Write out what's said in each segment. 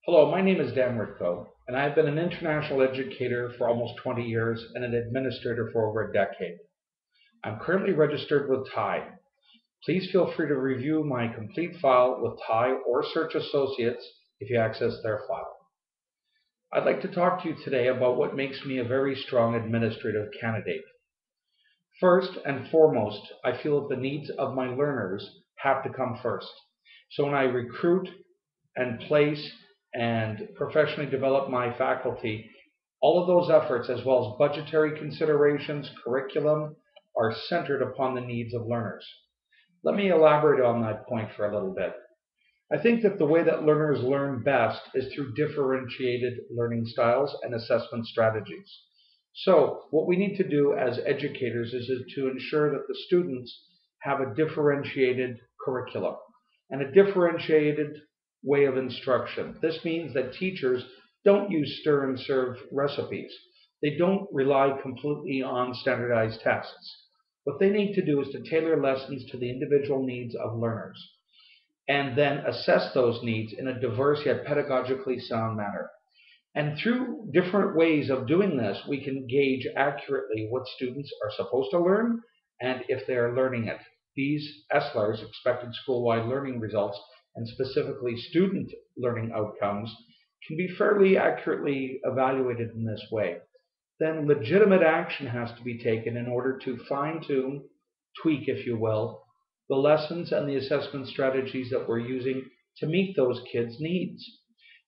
Hello, my name is Dan Ritco, and I've been an international educator for almost 20 years and an administrator for over a decade. I'm currently registered with TIE. Please feel free to review my complete file with TIE or Search Associates if you access their file. I'd like to talk to you today about what makes me a very strong administrative candidate. First and foremost, I feel that the needs of my learners have to come first. So when I recruit and place and professionally develop my faculty, all of those efforts, as well as budgetary considerations, curriculum, are centered upon the needs of learners. Let me elaborate on that point for a little bit. I think that the way that learners learn best is through differentiated learning styles and assessment strategies. So, what we need to do as educators is to ensure that the students have a differentiated curriculum and a differentiated way of instruction. This means that teachers don't use stir and serve recipes. They don't rely completely on standardized tests. What they need to do is to tailor lessons to the individual needs of learners and then assess those needs in a diverse yet pedagogically sound manner. And through different ways of doing this, we can gauge accurately what students are supposed to learn and if they are learning it. These SLRs, expected school-wide learning results, and specifically student learning outcomes, can be fairly accurately evaluated in this way. Then legitimate action has to be taken in order to fine-tune, tweak, if you will, the lessons and the assessment strategies that we're using to meet those kids' needs.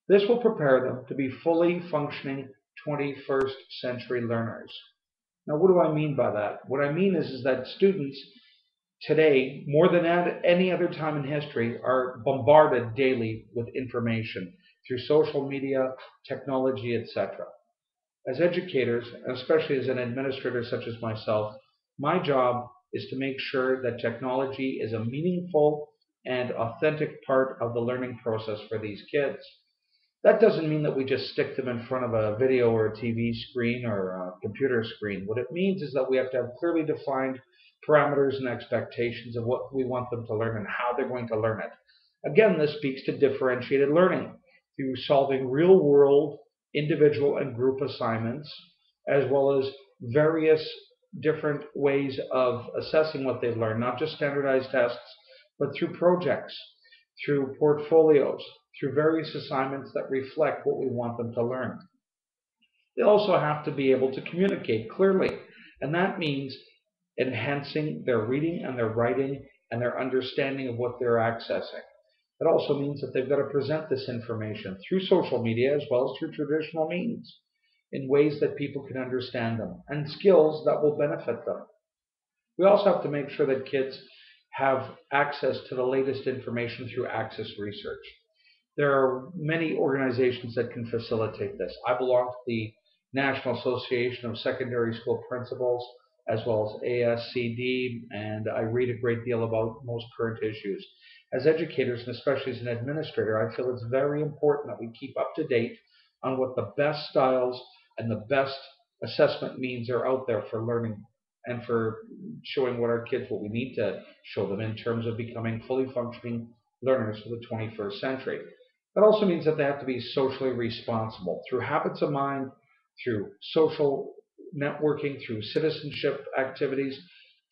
This will prepare them to be fully functioning 21st century learners. Now, what do I mean by that? What I mean is that students today, more than at any other time in history, are bombarded daily with information through social media, technology, etc. As educators, especially as an administrator such as myself, my job is to make sure that technology is a meaningful and authentic part of the learning process for these kids. That doesn't mean that we just stick them in front of a video or a TV screen or a computer screen. What it means is that we have to have clearly defined parameters and expectations of what we want them to learn and how they're going to learn it. Again, this speaks to differentiated learning through solving real world individual and group assignments, as well as various different ways of assessing what they've learned, not just standardized tests, but through projects, through portfolios, through various assignments that reflect what we want them to learn. They also have to be able to communicate clearly, and that means enhancing their reading and their writing and their understanding of what they're accessing. It also means that they've got to present this information through social media as well as through traditional means in ways that people can understand them and skills that will benefit them. We also have to make sure that kids have access to the latest information through Access Research. There are many organizations that can facilitate this. I belong to the National Association of Secondary School Principals as well as ASCD, and I read a great deal about most current issues. As educators, and especially as an administrator, I feel it's very important that we keep up to date on what the best styles and the best assessment means are out there for learning and for showing what our kids, what we need to show them in terms of becoming fully functioning learners for the 21st century. That also means that they have to be socially responsible through habits of mind, through social networking, through citizenship activities.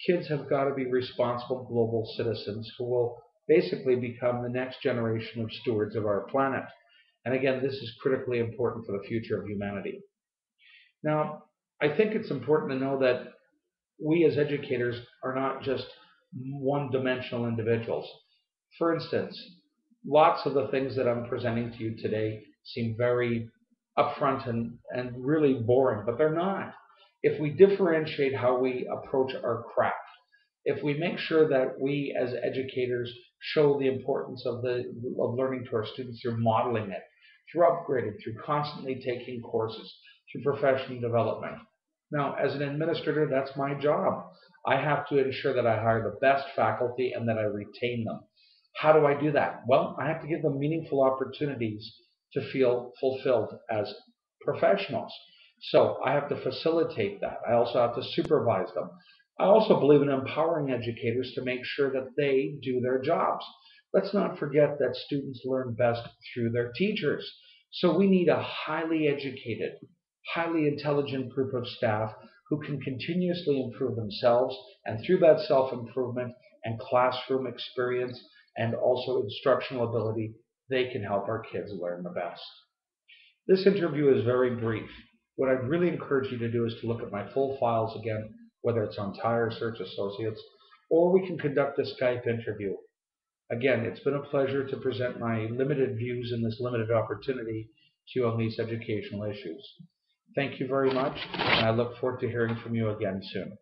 Kids have got to be responsible global citizens who will basically become the next generation of stewards of our planet. And again, this is critically important for the future of humanity. Now, I think it's important to know that we as educators are not just one-dimensional individuals. For instance, lots of the things that I'm presenting to you today seem very upfront and really boring, but they're not. If we differentiate how we approach our craft, if we make sure that we as educators show the importance of learning to our students through modeling it, through upgrading, through constantly taking courses, through professional development. Now, as an administrator, that's my job. I have to ensure that I hire the best faculty and that I retain them. How do I do that? Well, I have to give them meaningful opportunities to feel fulfilled as professionals. So I have to facilitate that. I also have to supervise them. I also believe in empowering educators to make sure that they do their jobs. Let's not forget that students learn best through their teachers. So we need a highly educated, highly intelligent group of staff who can continuously improve themselves, and through that self-improvement and classroom experience and also instructional ability, they can help our kids learn the best. This interview is very brief. What I'd really encourage you to do is to look at my full files again, whether it's on Tire Search Associates, or we can conduct a Skype interview. Again, it's been a pleasure to present my limited views in this limited opportunity to you on these educational issues. Thank you very much, and I look forward to hearing from you again soon.